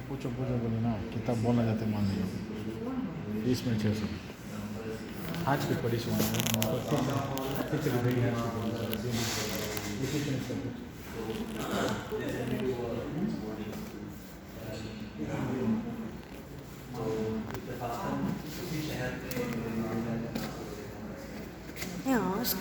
पूछो पूछो बोले ना, किताब बोलना जाते मान लिया 20 मिनट 600 आज की पढ़ी सुना ask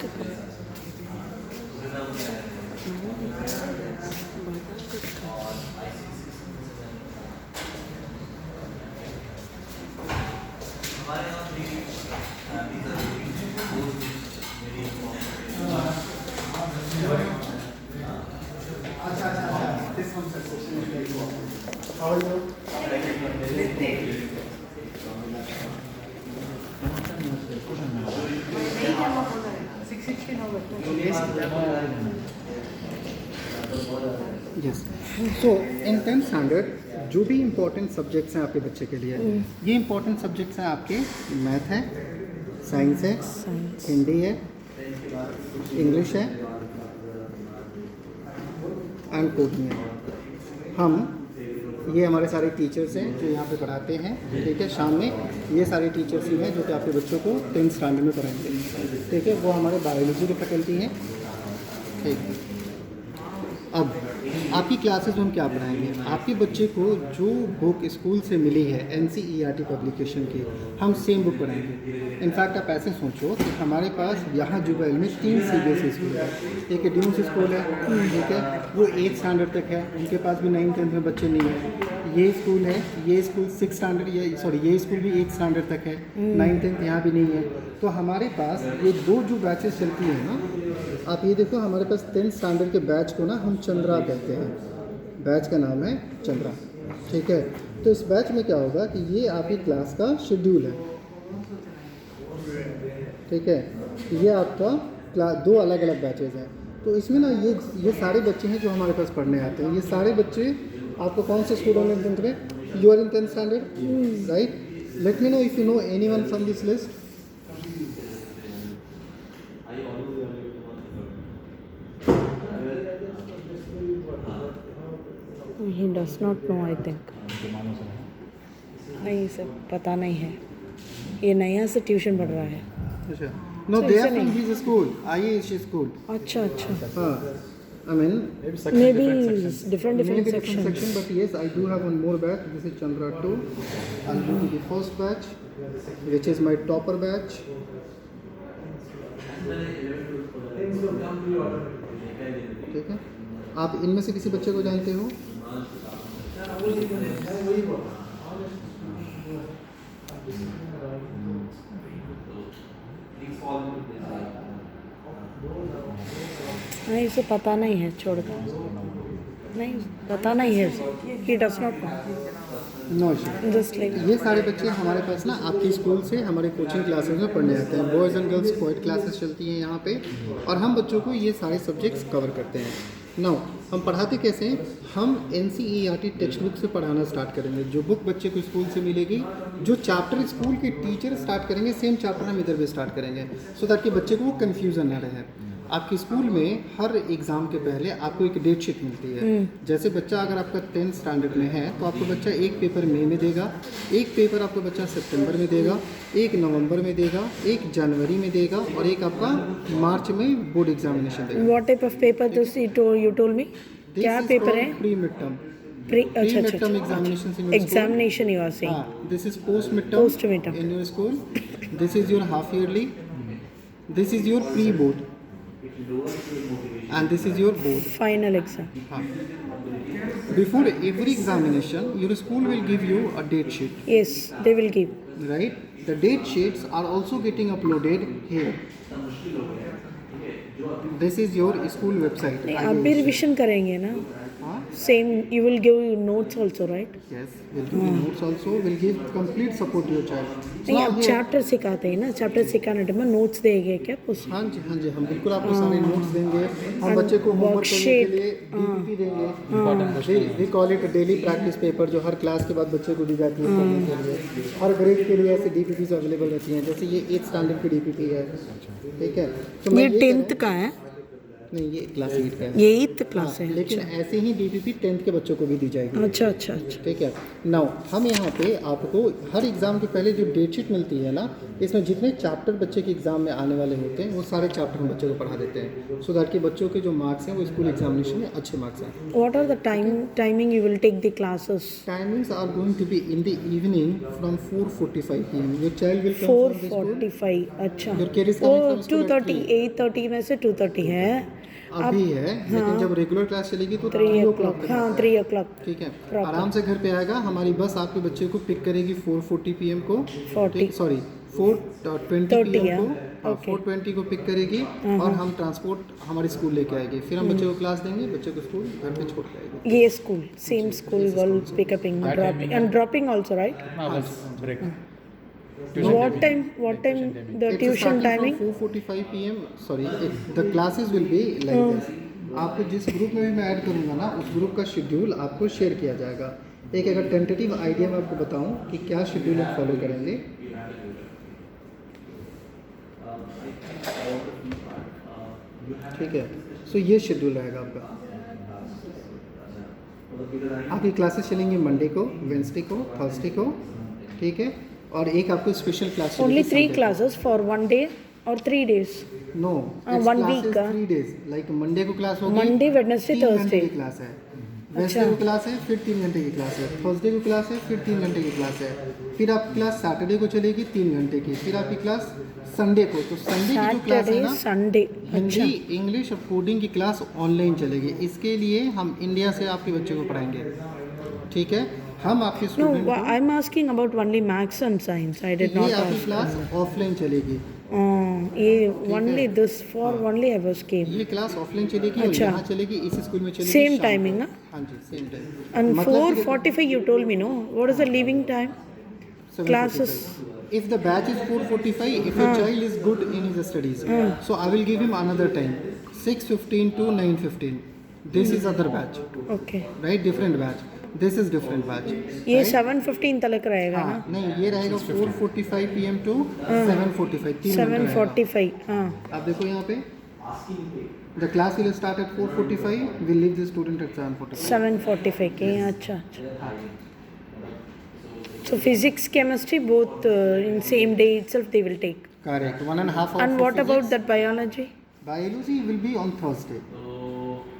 यस। सो इन 10th स्टैंडर्ड जो भी इम्पोर्टेंट सब्जेक्ट्स हैं आपके बच्चे के लिए, ये इम्पोर्टेंट सब्जेक्ट्स हैं आपके मैथ है, साइंस है, हिंदी है, इंग्लिश है एंड कोडिंग है। हम ये हमारे सारे टीचर्स हैं जो यहाँ पे पढ़ाते हैं, ठीक है। शाम में ये सारे टीचर्स ही हैं जो कि आपके बच्चों को 10th स्टैंडर्ड में पढ़ाएंगे, ठीक है। वो हमारे बायोलॉजी की फैकल्टी हैं, ठीक है। अब आपकी क्लासेस में हम क्या पढ़ाएंगे, आपके बच्चे को जो बुक स्कूल से मिली है NCERT पब्लिकेशन की, हम सेम बुक पढ़ाएंगे। इनफैक्ट आप ऐसे सोचो कि हमारे पास यहाँ जुबैल में 3 CBSE स्कूल है। एक एड्यूस स्कूल है, ठीक है, वो 8th स्टैंडर्ड तक है, उनके पास भी 9th-10th में बच्चे नहीं हैं। ये स्कूल है, ये स्कूल 6th स्टैंडर्ड, ये स्कूल भी 8th स्टैंडर्ड तक है, 9th-10th यहाँ भी नहीं है। तो हमारे पास ये 2 जो बैचेस चलती हैं ना, आप ये देखो, हमारे पास 10th स्टैंडर्ड के बैच को ना हम चंद्रा कहते हैं, बैच का नाम है चंद्रा, ठीक है। तो इस बैच में क्या होगा कि ये आपकी क्लास का शेड्यूल है, ठीक है। ये आपका 2 अलग अलग बैचेज हैं। तो इसमें ना ये सारे बच्चे हैं जो हमारे पास पढ़ने आते हैं। ये सारे बच्चे आपको कौन से स्कूल में 10th में? You are in 10th standard, right? Let me know if you know anyone from this list. he does not know, I think. नहीं, सर पता नहीं है, ये नया से ट्यूशन पढ़ रहा है। अच्छा, no they are from his school, IAS school. अच्छा अच्छा, हाँ, I mean maybe different section, but yes, I do have one more batch. This is Chandra 2. I'll go to the first batch, which is my topper batch. ठीक है, आप इनमें से किसी बच्चे को जानते हो? नहीं इसे पता नहीं है, छोड़ दो, नहीं पता नहीं है, he does not know, no issue. just like ये सारे बच्चे हमारे पास ना आपके स्कूल से हमारे कोचिंग क्लासेस में पढ़ने आते हैं। Boys and girls coed classes चलती हैं यहाँ पे, और हम बच्चों को ये सारे सब्जेक्ट्स कवर करते हैं। नाउ हम पढ़ाते कैसे हैं? हम NCERT टेक्स्ट बुक से पढ़ाना स्टार्ट करेंगे। जो बुक बच्चे को स्कूल से मिलेगी, जो चैप्टर स्कूल के टीचर स्टार्ट करेंगे, सेम चैप्टर हम इधर भी स्टार्ट करेंगे, सो दैट कि बच्चे को वो कन्फ्यूज़न ना रहे। आपके स्कूल में हर एग्ज़ाम के पहले आपको एक डेट शीट मिलती है। जैसे बच्चा अगर आपका 10th स्टैंडर्ड में है तो आपको बच्चा एक पेपर मई में देगा, एक पेपर आपको बच्चा सितंबर में देगा, एक नवंबर में देगा, एक जनवरी में देगा, और एक आपका मार्च में बोर्ड एग्जामिनेशन देगा। what type of paper this you told me? क्या पेपर है? Pre mid term. अच्छा अच्छा, examination you are saying. This is post mid term Post midterm. In your school. This is your half yearly, this is your pre board, and this is your board. Final exam. Before every examination, your school will give you a date sheet. Yes, they will give. Right? The date sheets are also getting uploaded here. This is your school website. नहीं, आप भी revision करेंगे ना? हाँ, Same, you will give notes also, right? Yes, we'll give you notes also. We'll give complete support to your child. So नहीं now अब here- chapter सिखाते हैं ना, चैप्टर सिखाने टाइम में नोट्स देंगे क्या उस हाँ जी, हम बिल्कुल आपको सारे नोट्स देंगे. हम बच्चे को होमवर्क करने के लिए DPP देंगे. We call it daily practice paper, जो हर क्लास के बाद बच्चे को दी जाती है पढ़ने के लिए. हर ग्रेड के लिए ऐसे DPPs अवेलेबल रहती हैं. जैसे ये 8th स्टैंडर्ड की DPP है, ठीक है. तो मैं ये ये 10th का है, नहीं, ये क्लास 8 का है. ये 8th क्लास है. लेकिन ऐसे ही DPP 10th के बच्चों को भी दी जाएगी. अच्छा अच्छा अच्छा. ठीक है. नाउ हम यहाँ पे आपको हर एग्ज़ाम के पहले जो डेट शीट मिलती है ना, इसमें जितने चैप्टर बच्चे के एग्ज़ाम में आने वाले होते हैं वो सारे चैप्टर हम बच्चे को पढ़ा देते हैं, सो दैट कि बच्चों के जो मार्क्स हैं वो स्कूल एग्जामिनेशन में अच्छे मार्क्स हैं. What are the timing you will take the classes? Timings are going to be in the evening from 4:45 PM. Your child will come from the school. 4:45. अच्छा. Your kid is O coming from school at 2:30, 8:30 में से 2:30 है. अभी है, लेकिन जब regular class चलेगी तो 3 3 o'clock. o'clock. हाँ 3 o'clock. ठीक है. Proper. आराम से घर पे आएगा. हमारी बस आपके बच्चे को पिक करेगी 4:40 PM को. 40. सॉरी 4:20 30 PM है. को. Okay. 4:20 को पिक करेगी और हम ट्रांसपोर्ट हमारे स्कूल लेके आएंगे. फिर हम बच्चे को क्लास देंगे, बच्चे को स्कूल घर पे छोड़ के आएंगे. ये school, same school will pick up and dropping also, right? Now let's break. What time the It's tuition starting timing? from 4:45 PM. Sorry, the classes will be like this. आपको जिस ग्रुप में भी मैं ऐड करूँगा ना, उस group का schedule आपको शेयर किया जाएगा. एक अगर टेंटेटिव आइडिया मैं आपको बताऊँ कि क्या शेड्यूल हम फॉलो करेंगे. ठीक है. सो ये शेड्यूल रहेगा आपका. आपकी क्लासेस चलेंगी मंडे को, वेंसडे को, थर्सडे को. ठीक है. और एक आपको special class Only 3 classes for 1 day or 3 days? No, 1 week का? 3 days. लाइक मंडे को क्लास होगी, Monday, Wednesday, 3 घंटे Thursday. की क्लास है. वेंसडे को क्लास है, फिर 3 घंटे की क्लास है. थर्सडे को क्लास है, फिर 3 घंटे की क्लास है. फिर आपकी क्लास सैटरडे को चलेगी 3 घंटे की. फिर आपकी क्लास संडे को. तो संडे की जो क्लास है Saturday, ना, Sunday. हिंदी, अच्छा. इंग्लिश और कोडिंग की क्लास ऑनलाइन चलेगी. इसके लिए हम इंडिया से आपके बच्चे को पढ़ाएंगे. ठीक है. हम आपके No, student I'm asking about only maths and science. I did ये not आपकी ask. क्लास ऑफलाइन चलेगी. ये only this for only I was came. ये क्लास ऑफलाइन चलेगी और अच्छा. यहाँ चलेगी, इस स्कूल में चलेगी Same शाम timing, को. ना? हाँ जी, सेम टाइम. And मतलब कि 4:45 you told me, no? What is the leaving time? 7:45. Classes. If the batch is 4:45, if your child is good in his studies, so I will give him another time, 6:15 to 9:15. This is other batch, Okay. right? Different batch. This is different batch. ये right? 7:15 तक रहेगा हाँ, ना? नहीं, ये रहेगा 4:45 PM to 7:45. 3 घंटे रहेगा. 7:45. हाँ. आप देखो यहाँ पे, the class will start at 4:45. We'll leave the student at 7:45. 7:45 के. अच्छा अच्छा. So physics, chemistry both in same day itself they will take. Correct. 1.5 hours. And for what about physics. that biology? Biology will be on Thursday.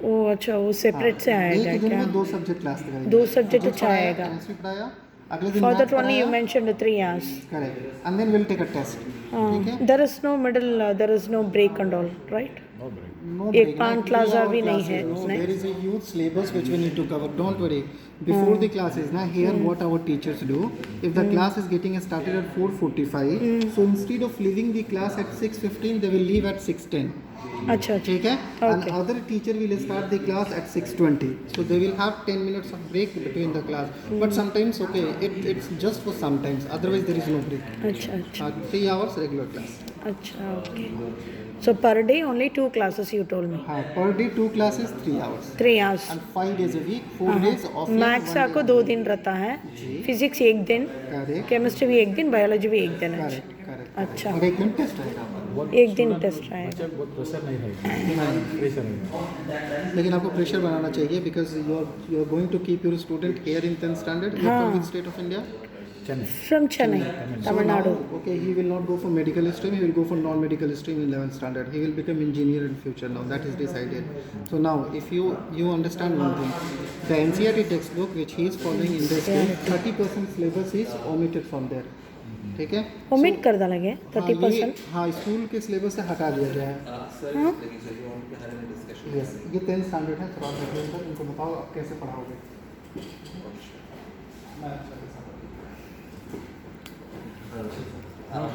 ओ अच्छा, वो separate से आएगा एक दिन क्या? में 2 सब्जेक्ट क्लास करेंगे. 2 subject जो अच्छा पढ़ाया, आएगा. chemistry पढ़ाया, अगले दिन For math that only you पढ़ाया. mentioned 3 hours. Correct. And then we'll take a test. ठीक है. There is no middle, there is no break and all, right? No break. No एक break, पान like plaza 2 भी hour नहीं है classes. No, उसमें. there is a huge syllabus which we need to cover. Don't worry. Before the classes, now here what our teachers do. If the class is getting started at 4:45, so instead of leaving the class at 6:15, they will leave at 6:10. अच्छा अच्छा. ठीक है. And Okay. other teacher will start the class at 6:20. So they will have 10 minutes of break between the class. But sometimes, okay, it's just for sometimes. Otherwise, there is no break. अच्छा अच्छा 3 hours regular class. अच्छा. Okay. So per day only 2 classes you told me. हाँ, per day 2 classes, 3 hours. 3 hours. And 5 days a week, 4 days offline. Maths 1 आपको day 2 दिन रहता है, physics 1 दिन, Correct. Chemistry भी 1 दिन, बायोलॉजी भी 1 दिन है. Correct. Correct. अच्छा. और एक दिन टेस्ट रहेगा. एक दिन टेस्ट रहेगा. बच्चे बहुत प्रेशर नहीं रहेगा. प्रेशर रहेगा. लेकिन आपको प्रेशर बनाना चाहिए because you are going to keep your student here in 10th standard. You are from which state of India? Chennai. From Chennai, Tamil Nadu. Okay, he will not go for medical stream. He will go for non-medical stream in 11th standard. He will become engineer in future now. That is decided. So now, if you understand one thing, the NCERT textbook which he is following in this school, 30% syllabus is omitted from there. ठीक है. Omit कर डाला गया 30%. हाँ, school के syllabus से हटा दिया गया है. हाँ. Yes, ये 10th standard है. थोड़ा देखिए इनको बताओ आप कैसे पढ़ाओगे.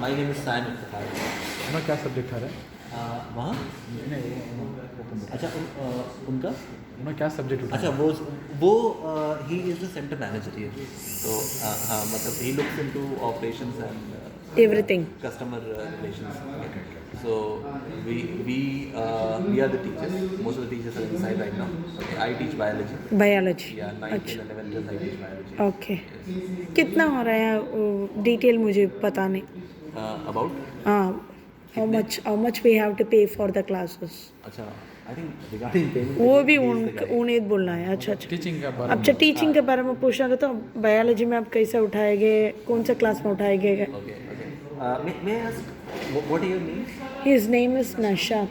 My name is Simon Khari. हमें क्या सब्जेक्ट आ रहा है? वहाँ अच्छा उनका उन्होंने क्या सब्जेक्ट अच्छा उठाया? वो he is the centre manager here तो हाँ मतलब he looks into operations and Everything. customer relations. So we are the teachers. Most of the teachers are inside right now. Okay, I teach biology. Biology. Yeah, 9th अच्छा. till 11th I teach biology. Okay. कितना हो रहा है detail मुझे पता नहीं. About हाँ. How much we have to pay for the classes? अच्छा I think regarding payment. वो भी he is the guy. उन्हें बोलना है. अच्छा अच्छा. टीचिंग का बारे में अच्छा टीचिंग के बारे में पूछना था तो बायोलॉजी में आप कैसे उठाएंगे, कौन सा क्लास में उठाएंगे? Okay. May I ask what are your names? His name is Nashat.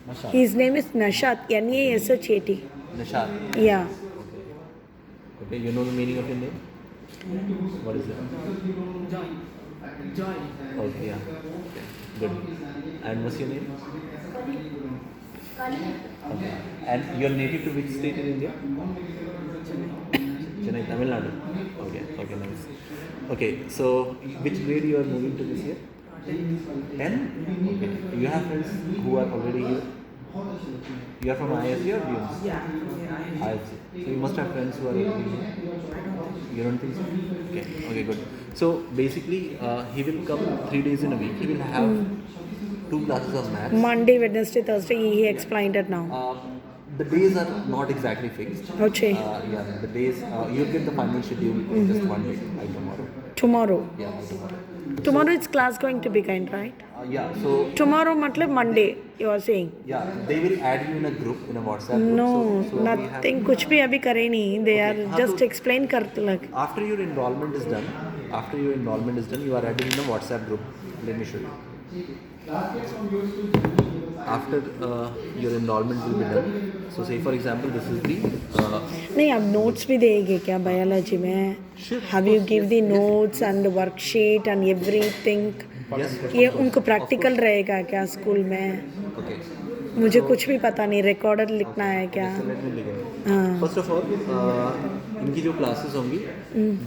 Nashat. His name is Nashat. Nashat. Nishad. Yeah. Okay, you know the meaning of your name? What is it? Joy. Okay, yeah. Okay, good. And what's your name? Okay. And you're native to which state in India? Chennai, Tamil Nadu. Okay, nice. Okay, so which grade you are moving to this year? 10? Okay. You have friends who are already here? You are from ISC or DMS? Yeah, ISC. So you must have friends who are already here? You don't think so? Okay, good. So basically, he will come 3 days in a week. He will have 2 classes of maths. Monday, Wednesday, Thursday. He explained it now. The days are not exactly fixed. Okay. Yeah, the days, you'll get the final schedule in just 1 day, by tomorrow. Tomorrow. Yeah, by tomorrow. Tomorrow is class going to begin, right? Yeah, so, Tomorrow matlab Monday, you are saying? yeah, they will add you in a group, in a WhatsApp group. No, so we have, nothing. कुछ भी अभी करे नहीं. They Okay, are हाँ, just तो- explain करते लग. after your enrollment is done, you are added in a WhatsApp group. Let me show you. After your enrollment will be done. So say for example, this is the नहीं आप notes भी देंगे क्या biology में? Sure. Have you give the notes and the worksheet and everything? yes. ये उनको practical रहेगा क्या स्कूल में? Okay. मुझे कुछ भी पता नहीं. रिकॉर्डर लिखना है क्या? So let me begin. हाँ. First of all, इनकी जो classes होंगी,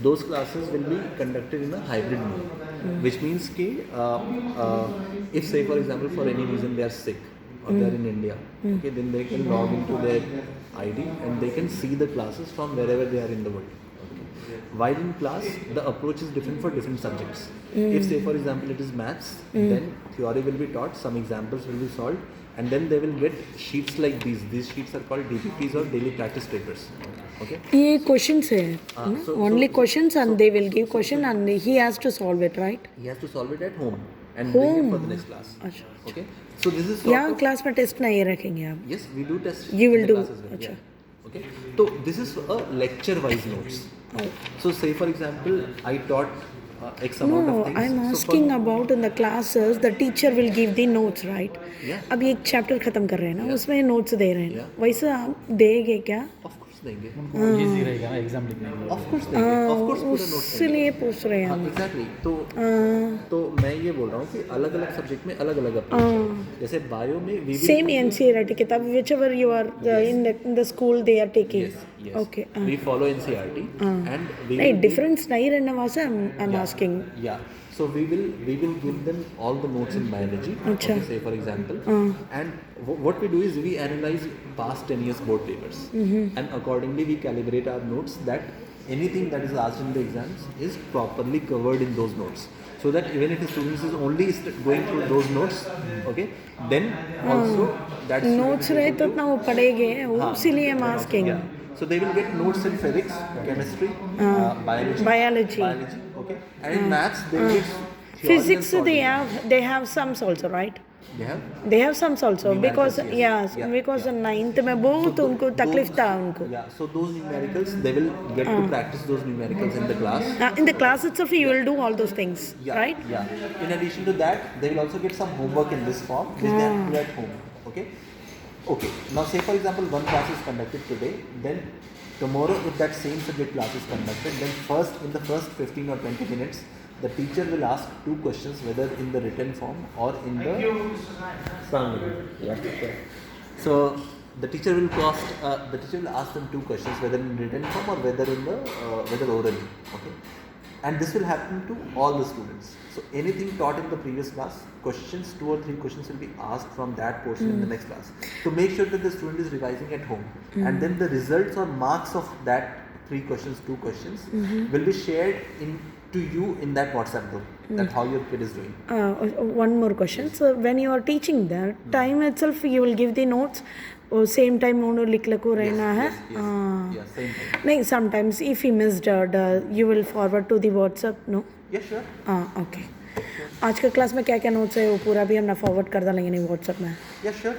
those classes will be conducted in a hybrid mode, which means कि if say for example for any reason they are sick or they are in India, okay, then they can log into their ID and they can see the classes from wherever they are in the world. Okay. While in class, the approach is different for different subjects. If say for example it is maths, then theory will be taught, some examples will be solved, and then they will get sheets like these. These sheets are called DPPs or daily practice papers. Okay. ये questions है. so- Only so- questions and they will give question and he has to solve it, right? He has to solve it at home and bring it Home. for the next class. अच्छा. Okay. So this is sort यहाँ of, class में test नहीं रखेंगे आप. yes, we do test. You will in the do. class as well, अच्छा. yeah. Okay. So this is a lecture-wise notes. So say for example, I taught X amount No, of things. I'm So for- asking about in the classes, the teacher will give the notes, right? Yeah. अभी एक chapter खत्म कर रहे हैं ना, उसमें notes दे रहे हैं. Yeah. वैसा आप देंगे क्या? Of course देंगे. उनको इजी रहेगा ना एग्जाम लिखने के लिए. Of course देंगे. Of course पूरा notes देंगे. इसलिए पूछ रहे हैं हाँ, हम. exactly. तो मैं ये बोल रहा हूँ कि अलग अलग सब्जेक्ट में अलग अलग अप्रोच है. जैसे बायो में we will Same NCERT किताब, whichever you are in the school they are taking. yes. Okay. We follow NCERT and we नहीं will difference नहीं रहने वाला I'm asking. Yeah. So we will give them all the notes in biology. अच्छा. Okay, say for example. And what we do is we analyze past 10 years board papers. And accordingly we calibrate our notes that anything that is asked in the exams is properly covered in those notes. So that even if the students is only going through those notes, okay, then also that student Notes is रहे able तो to- उतना वो पढ़ेंगे, हाँ. इसीलिए I'm asking. Yeah. So they will get notes in physics, chemistry, biology, okay, and in maths they will get theory and Physics solving. they have sums also, right? They have sums also Numericals, because yes. yes, because ninth में बहुत उनको तकलीफ था उनको. Yeah, so those numericals they will get to practice those numericals in the class. In the class itself you will do all those things, Yeah, right? Yeah. In addition to that, they will also get some homework in this form, which they have to do at home. Okay. Okay. Now, say for example, one class is conducted today. Then tomorrow, if that same subject class is conducted, then in the first 15 or 20 minutes, the teacher will ask 2 questions, whether in the written form or in the sound. So the teacher will ask them 2 questions, whether in written form or whether in the whether orally. Okay. And this will happen to all the students. So anything taught in the previous class, questions, 2 or 3 questions will be asked from that portion in the next class. To make sure that the student is revising at home. And then the results or marks of that 3 questions, 2 questions will be shared to you in that WhatsApp group, that how your kid is doing. One more question. So when you are teaching that time itself, you will give the notes. और same time उन्होंने लिख को रहना है. Yeah, same thing. नहीं, sometimes if he missed you will forward to the WhatsApp. No. Yeah, sure. Okay. आज का class में क्या क्या नोट्स है वो पूरा भी हम ना फॉरवर्ड कर डालेंगे नहीं व्हाट्सएप में. Yeah, sure.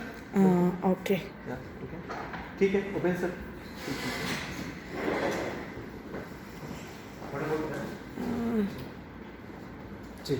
Okay. Yeah, okay. ठीक है, ओपन सर. जी.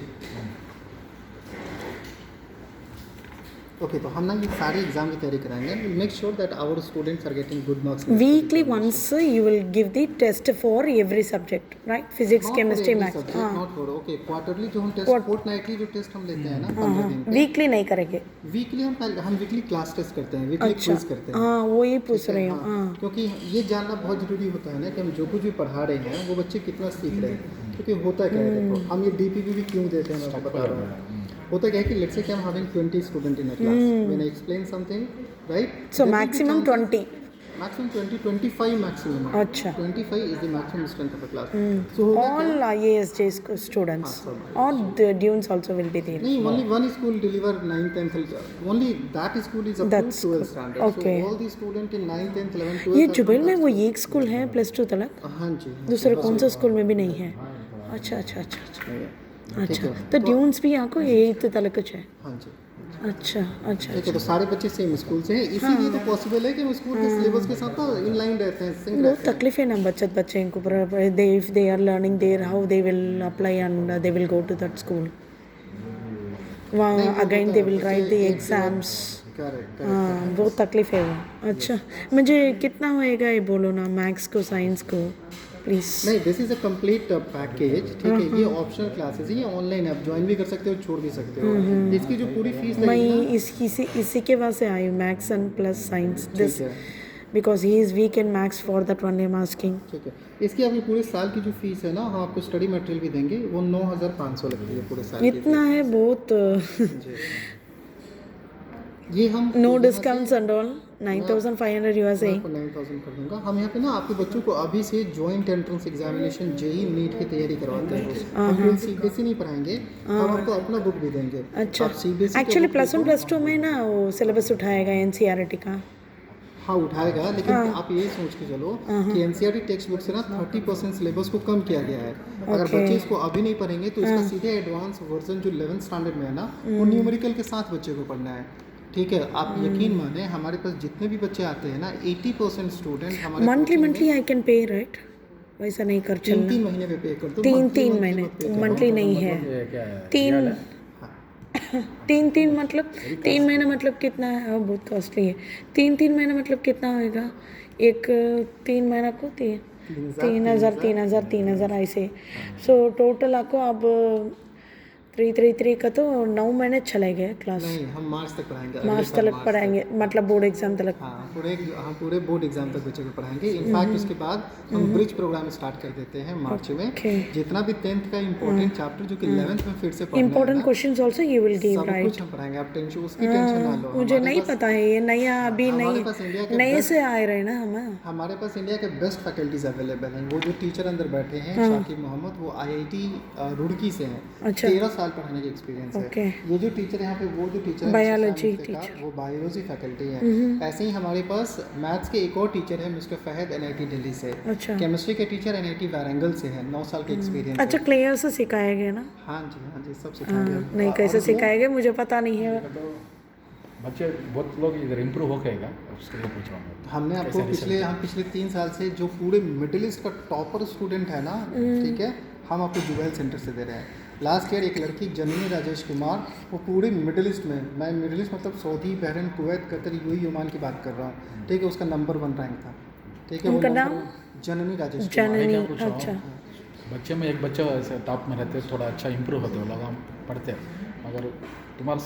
ओके, तो हम ना ये सारे एग्जाम की तैयारी कराएंगे. Make sure that our students are getting good marks. Weekly once you will give the test for every subject, right? Physics, chemistry, maths. Not for okay quarterly जो हम टेस्ट, फोर्टनाइटली जो टेस्ट हम लेते हैं ना 15 दिन पे. वीकली नहीं करेंगे. वीकली हम वीकली क्लास टेस्ट करते हैं, वीकली क्विज करते हैं. हाँ, वो ही पूछ रही हूँ. हाँ, क्योंकि ये जानना बहुत ज़रूरी होता है ना कि हम जो कुछ भी पढ़ा रहे हैं वो बच्चे कितना सीख रहे हैं. क्योंकि होता क्या है, देखो हम ये डीपीपी भी क्यों देते हैं मैं आपको बता रहा हूँ. होता क्या है कि लेट्स से कि हम having 20 student in a class, when I explain something, right? So maximum 20. Maximum 25 maximum. अच्छा. 25 is the maximum strength of the class. So All IASJ students or the dunes also will be there. नहीं, only one school deliver 9th 10th, only that school is up to That's 12th good. standard. Okay. So all the student in 9th 10th 11th 12th ये Jubail में वो एक school है +2 तक, हाँ जी. दूसरे कौन सा स्कूल में भी नहीं है? अच्छा अच्छा अच्छा अच्छा अच्छा. है. तो ड्यून्स भी यहाँ को 8th तक कुछ है. हाँ जी. अच्छा अच्छा. ठीक है, तो सारे बच्चे सेम स्कूल से हैं, इसीलिए तो पॉसिबल है कि हम स्कूल के सिलेबस के साथ इन लाइन रहते हैं, सिंक बहुत रहते हैं. तकलीफ है ना बच्चे को दे if they are learning there how they will apply and they will go to that school. वहाँ again they will write the exams. Correct. हाँ, बहुत तकलीफ है वो. अच्छा, मुझे कितना होएगा ये बोलो ना, मैथ्स को, साइंस को, प्लीज. नहीं, this is a complete package. ठीक है, ये ऑप्शनल क्लासेस है, ये ऑनलाइन आप ज्वाइन भी कर सकते हो, छोड़ भी सकते हो. इसकी जो पूरी फीस मैं लगेगी इसी के वजह से आई हूँ, maths and plus science, this है. Because he is weak in maths, for that only I am asking. ठीक है, इसकी आपकी पूरे साल की जो फीस है ना, हम आपको स्टडी मटेरियल भी देंगे, वो 9,500 लगती है पूरे साल की. इतना है बहुत. जी. ये हम no discounts and all. 9,500 you are saying. 9,000 कर दूंगा. हम यहाँ पे ना आपके बच्चों को अभी से joint entrance examination JEE NEET की तैयारी करवाते हैं. हम सीबीएसई नहीं पढ़ाएंगे, हम आपको अपना बुक भी देंगे. अच्छा. आप सीबीएसई एक्चुअली +1 +2 में ना वो सिलेबस उठाएगा एनसीईआरटी का. हाँ, उठाएगा, लेकिन आप ये सोच के चलो कि एनसीईआरटी टेक्स्ट बुक से ना 30% सिलेबस को कम किया गया है. अगर बच्चे इसको अभी नहीं पढ़ेंगे तो इसका सीधे एडवांस वर्जन जो 11th स्टैंडर्ड में है ना, वो न्यूमेरिकल के साथ बच्चे को पढ़ना है. ठीक है, आप यकीन माने हमारे पास जितने भी बच्चे आते हैं ना, 80% स्टूडेंट हमारे monthly I can pay, right? वैसा नहीं कर चलना. 3 महीने पे पे कर दो. 3 महीने मंथली नहीं है. ये क्या है? 3 मतलब 3 महीने मतलब कितना है? बहुत कॉस्टली है. 3 महीने मतलब कितना होएगा? एक 3 महीना को 3,000 ऐसे. सो टोटल आपको अब 333 का तो 9 महीने चले गए क्लास. नहीं, हम मार्च तक पढ़ाएंगे. मार्च तक पढ़ाएंगे, मतलब बोर्ड एग्जाम तक. हाँ, हम पूरे बोर्ड एग्जाम तक बच्चे को पढ़ाएंगे. इनफैक्ट उसके बाद हम ब्रिज प्रोग्राम स्टार्ट कर देते हैं मार्च में. जितना भी 10th का इंपॉर्टेंट चैप्टर जो कि 11th में फिर से पढ़ना है, important questions also you will give, सब राइट? कुछ हम पढ़ाएंगे, आप टेंशन उसकी टेंशन ना लो. मुझे नहीं पता है, ये नया अभी नए से आए रहे ना हम. हमारे पास इंडिया के बेस्ट फैकल्टीज अवेलेबल हैं. वो जो टीचर अंदर बैठे हैं, शाकिब मोहम्मद, वो IIT रुड़की से हैं. 13 साल पढ़ाने की एक्सपीरियंस है. ये जो टीचर यहाँ पे, वो जो टीचर बायोलॉजी टीचर, वो बायोलॉजी फैकल्टी है. ऐसे ही हमारे पास मैथ्स के एक और टीचर है, मिस्टर फहद, NIT दिल्ली से. अच्छा. केमिस्ट्री के टीचर NIT वारंगल से है, 9 साल के एक्सपीरियंस. अच्छा, क्लियर से सिखाएंगे ना? हाँ जी, सब सिखाएंगे. नहीं, कैसे सिखाएंगे मुझे पता नहीं है. तो बच्चे बहुत लोग इधर इम्प्रूव हो गएगा, उसके लिए पूछ रहा हूँ. हमने आपको पिछले 3 साल से जो पूरे मिडिल ईस्ट का टॉपर स्टूडेंट है ना, ठीक है, हम आपको जुबैल सेंटर से दे रहे हैं. लास्ट ईयर एक लड़की जननी राजेश कुमार, वो पूरे मिडिल ईस्ट में, मैं मिडिल ईस्ट मतलब Saudi, Bahrain, Kuwait, Qatar, UAE, Oman की बात कर रहा हूँ. ठीक है, उसका नंबर 1 रैंक था. ठीक है, उनका नाम जननी राजेश जननी. कुमार. अच्छा. बच्चे में एक बच्चा ऐसे टॉप में रहते, थोड़ा अच्छा इंप्रूव होते, वो लोग हम पढ़ते. मगर तुम्हारे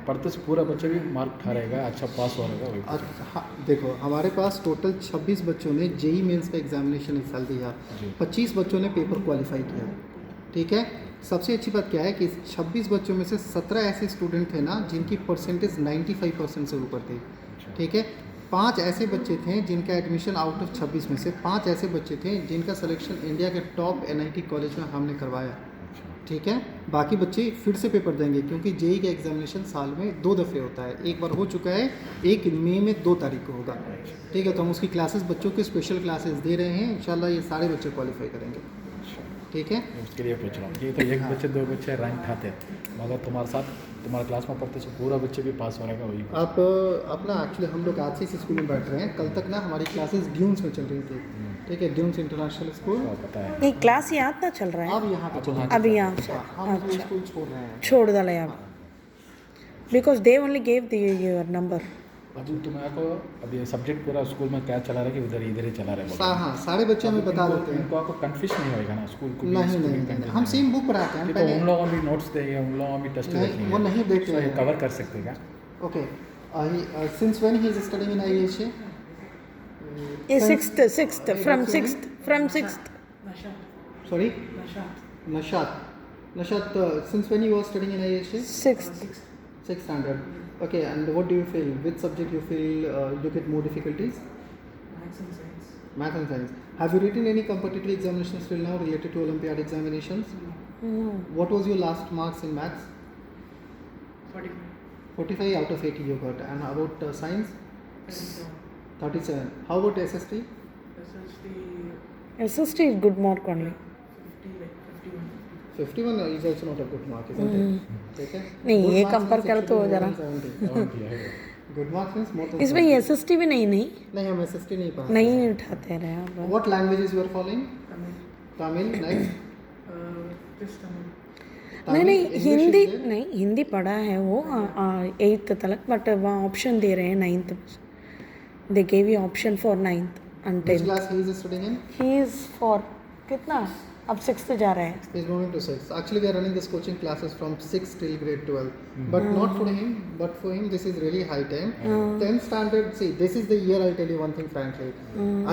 पढ़ते से पूरा बच्चे भी मार्क उठा रहेगा, अच्छा पास हो रहेगा. हाँ, देखो हमारे पास टोटल 26 बच्चों ने जेई मेंस का एग्जामिनेशन इस साल दिया. 25 बच्चों ने पेपर क्वालिफाई किया. ठीक है। सबसे अच्छी बात क्या है कि 26 बच्चों में से 17 ऐसे स्टूडेंट थे ना जिनकी परसेंटेज 95% से ऊपर थी, ठीक है। 5 ऐसे बच्चे थे जिनका एडमिशन आउट ऑफ 26 में से 5 ऐसे बच्चे थे जिनका सिलेक्शन इंडिया के टॉप NIT कॉलेज में हमने करवाया, ठीक है। बाकी बच्चे फिर से पेपर देंगे क्योंकि जेई का एग्जामिनेशन साल में 2 दफ़े होता है, एक बार हो चुका है, एक मई में 2 तारीख को होगा, ठीक है। तो हम उसकी क्लासेस बच्चों के स्पेशल क्लासेस दे रहे हैं, इंशाल्लाह ये सारे बच्चे क्वालिफाई करेंगे, ठीक है। उसके लिए पूछ रहा हूँ कि तो एक बच्चे 2 बच्चे रैंक ठाते मगर तुम्हारे साथ तुम्हारे क्लास में पढ़ते तो पूरा बच्चे भी पास होने का वही आप अपना एक्चुअली हम लोग आज से इस स्कूल में बैठ रहे हैं, कल तक ना हमारी क्लासेस ड्यून्स में चल रही थी, ठीक है। ड्यून्स इंटरनेशनल स्कूल, पता है। नहीं क्लास यहाँ ना चल रहा है अब यहाँ पे चल रहा है। अभी यहाँ से हम वो स्कूल छोड़ रहे हैं। छोड़ डाले अब because they only gave the your number. अभी तुम्हारे को अभी सब्जेक्ट पूरा स्कूल में क्या चला रहा है कि इधर ही चला रहा है हाँ, सारे बच्चे हमें बता देते हैं। इनको आपको कंफ्यूज नहीं होएगा ना स्कूल को नहीं, हम सेम बुक पढ़ाते हैं। तो पहले उन लोगों भी नोट्स देंगे, उन लोगों भी टेस्ट नहीं, वो नहीं देते हैं। कवर कर सकते क्या? Okay, since when he is studying in IHA? sixth from sixth Sorry? Nashat. Since when you were studying in IHA? sixth 6th standard. Okay, and what do you feel? Which subject you feel you get more difficulties? Math and science. Have you written any competitive examinations till now related to Olympiad examinations? no What was your last marks in maths? 45 out of 80 you got. And about science? 37. How about SST? SST is good mark only 51 is also not a good mark, isn't it? Okay. नहीं ये compare करो तो जरा Good marks means more than इसमें 70. SST भी नहीं नहीं, हम SST नहीं पढ़ाते। नहीं उठाते रहे आप What languages you are following? Tamil. Next. नहीं English हिंदी is there? नहीं हिंदी पढ़ा है वो 8th तक बट वहाँ ऑप्शन दे रहे हैं 9th they gave you option for 9th and Which 10th class he is studying in? He is for कितना अब 6th जा रहा है He is moving to 6th. Actually, we are running this coaching classes from 6th till grade 12. But not for him. But for him, this is really high time. 10th standard. See, this is the year. I'll tell you one thing frankly.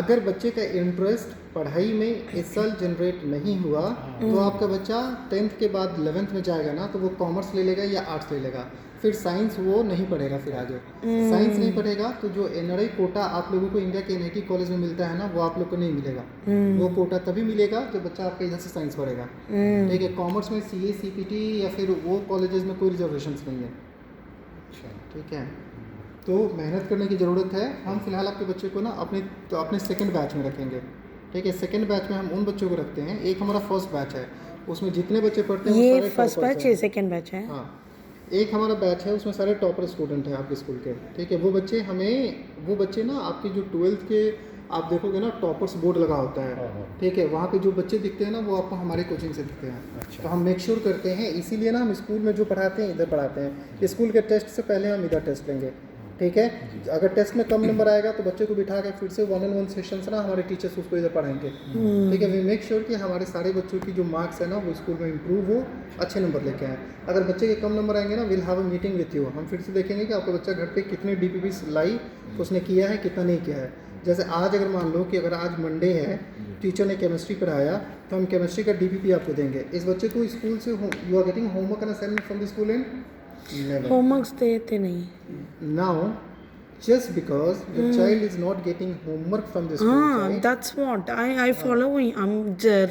अगर बच्चे का interest पढ़ाई में इस साल generate नहीं हुआ तो आपका बच्चा 10th के बाद 11th में जाएगा ना तो वो कॉमर्स ले लेगा या आर्ट्स ले लेगा, फिर साइंस वो नहीं पढ़ेगा। फिर आगे साइंस नहीं पढ़ेगा तो जो NRI कोटा आप लोगों को इंडिया के NIT कॉलेज में मिलता है ना वो आप लोग को नहीं मिलेगा। वो कोटा तभी मिलेगा जब बच्चा आपका इधर से साइंस पढ़ेगा, ठीक है। कॉमर्स में CA CPT या फिर वो कॉलेजेस में कोई रिजर्वेशन नहीं है, ठीक है। तो मेहनत करने की ज़रूरत है। हम फिलहाल आपके बच्चे को ना अपने सेकंड बैच में रखेंगे, ठीक है। सेकंड बैच में हम उन बच्चों को रखते हैं, एक हमारा फर्स्ट बैच है उसमें जितने बच्चे पढ़ते हैं ये वो सारे फर्स्ट toppers बैच हैं। है सेकंड बैच है हाँ, एक हमारा बैच है उसमें सारे टॉपर स्टूडेंट हैं आपके स्कूल के, ठीक है। वो बच्चे ना आपके जो 12th के आप देखोगे ना टॉपर्स बोर्ड लगा होता है, ठीक है। वहाँ पे जो बच्चे दिखते हैं ना वो आपको हमारी कोचिंग से दिखते हैं। तो हम मेक श्योर करते हैं, इसीलिए ना हम स्कूल में जो पढ़ाते हैं इधर पढ़ाते हैं। स्कूल के टेस्ट से पहले हम इधर टेस्ट लेंगे, ठीक है। अगर टेस्ट में कम नंबर आएगा तो बच्चे को बिठा के फिर से 1-on-1 सेशंस ना हमारे टीचर्स उसको इधर पढ़ाएंगे, ठीक है। वी मेक श्योर कि हमारे सारे बच्चों की जो मार्क्स है ना वो स्कूल में इंप्रूव हो, अच्छे नंबर लेके आए। अगर बच्चे के कम नंबर आएंगे ना will have a meeting with you, हम फिर से देखेंगे कि आपका बच्चा घर पे कितने DPPs लाई उसने किया है, कितना नहीं किया है। जैसे आज अगर मान लो कि अगर आज मंडे है, टीचर ने केमिस्ट्री पढ़ाया तो हम केमिस्ट्री का DPP आपको देंगे। इस बच्चे को स्कूल से you are getting homework and assignment from the school in homeworks देते नहीं now just because the child is not getting homework from the school side. that's what I follow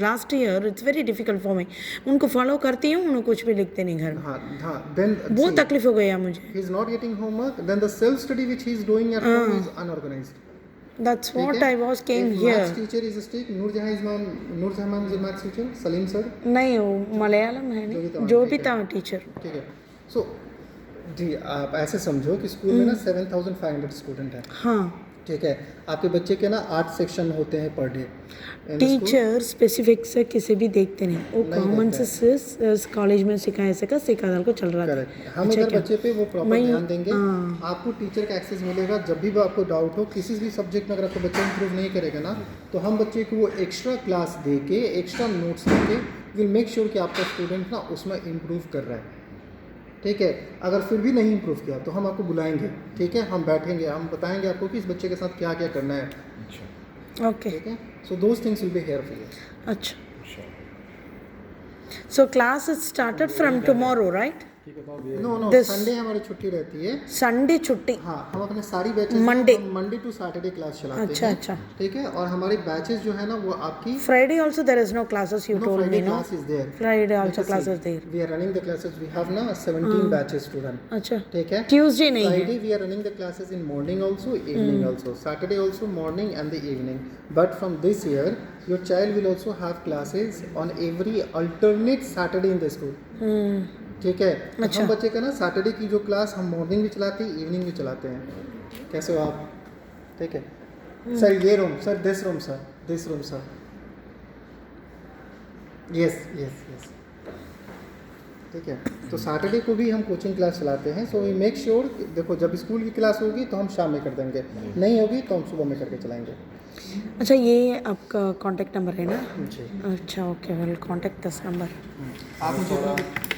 last year it's very difficult for me उनको follow करती हूँ उन्हें कुछ भी लिखते नहीं घर में। हाँ, then बहुत तकलीफ हो गया मुझे। he is not getting homework, then the self study which he is doing at home is unorganized. That's what I was came If here maths teacher is strict, Noor Jahan is a maths teacher, Salim sir, नहीं वो मलयालम है नहीं जो भी था teacher. ठीक है। So जी आप ऐसे समझो कि स्कूल में ना 7,500 स्टूडेंट है, हाँ ठीक है। आपके बच्चे के ना 8 सेक्शन होते हैं पर डे। टीचर स्पेसिफिक से किसी भी देखते नहीं वो कॉमन से कॉलेज में सिखाए सिखा दाल को चल रहा था। करेक्ट। हम अगर बच्चे पे वो प्रॉपर ध्यान देंगे आपको टीचर का एक्सेस मिलेगा। जब भी आपको डाउट हो किसी भी सब्जेक्ट में अगर आपको बच्चा इंप्रूव नहीं करेगा ना तो हम बच्चे को वो एक्स्ट्रा क्लास दे के एक्स्ट्रा नोट्स दे के विल मेक श्योर कि आपका स्टूडेंट ना उसमें इम्प्रूव कर रहा है, ठीक है। अगर फिर भी नहीं इम्प्रूव किया तो हम आपको बुलाएंगे, ठीक है। हम बैठेंगे, हम बताएंगे आपको कि इस बच्चे के साथ क्या क्या करना है, ओके ठीक है। So those things will be here for you. अच्छा So class is started from tomorrow, right? ठीक है, तो अब ये नो नो This- संडे हमारी छुट्टी रहती है। Sunday छुट्टी। हाँ, हम अपने सारी batches Monday। Monday to Saturday class चलाते अच्छा हैं। अच्छा। ठीक है, और हमारी बैचेस जो है ना वो आपकी Friday also there is no classes, you told me, no? Class is there. Friday also classes there. We are running the classes, we have ना 17 बैचेस टू रन। अच्छा। ठीक है, Tuesday नहीं है। Friday we are running the classes in morning also, evening also. Saturday also morning and the evening. But from this year, your child will also have classes on every alternate Saturday in the school. ठीक है, तो अच्छा। हम बच्चे का ना Saturday की जो क्लास हम मॉर्निंग भी चलाते हैं, इवनिंग भी चलाते हैं। कैसे हो आप? ठीक है सर, ये room sir, this room sir, this room sir, yes yes yes. ठीक है, तो सैटरडे को भी हम कोचिंग क्लास चलाते हैं। सो वी मेक श्योर, देखो जब स्कूल की क्लास होगी तो हम शाम में कर देंगे, नहीं होगी तो हम सुबह में करके चलाएंगे। अच्छा, ये आपका कॉन्टैक्ट नंबर है ना? जी, अच्छा, okay, well contact this number. आप मुझे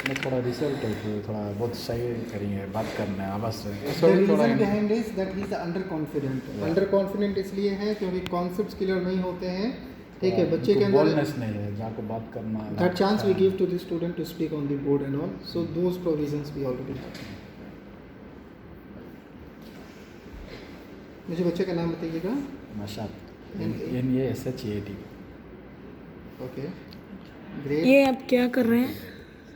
मैं थोड़ा रिजल्ट है कि थोड़ा बहुत सही करेंगे, बात करना है आवाज़ से, The थोड़ा reason behind is that he is underconfident. Underconfident इसलिए है क्योंकि कॉन्सेप्ट्स क्लियर नहीं होते हैं। ठीक है, बच्चे के अंदर बोल्डनेस नहीं है, जहाँ को बात करना है। that chance we give to the student to speak on the board and all. So those provisions we already have. मुझे बच्चे का नाम बताइएगा। मशात NASHAT। Okay, great. ये आप क्या कर रहे हैं?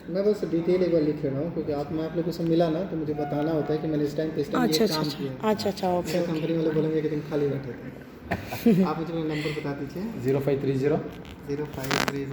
मैं बस डिटेल एक बार लिख रहा हूँ क्योंकि मैं आप लोगों से मिला ना, तो मुझे बताना होता है कि मैंने इस टाइम पे अच्छा ये अच्छा काम अच्छा किया। अच्छा अच्छा, ओके ओके। कंपनी वाले बोलेंगे कि तुम खाली बैठे थे। आप मुझे नंबर बता दीजिए। 0530 0530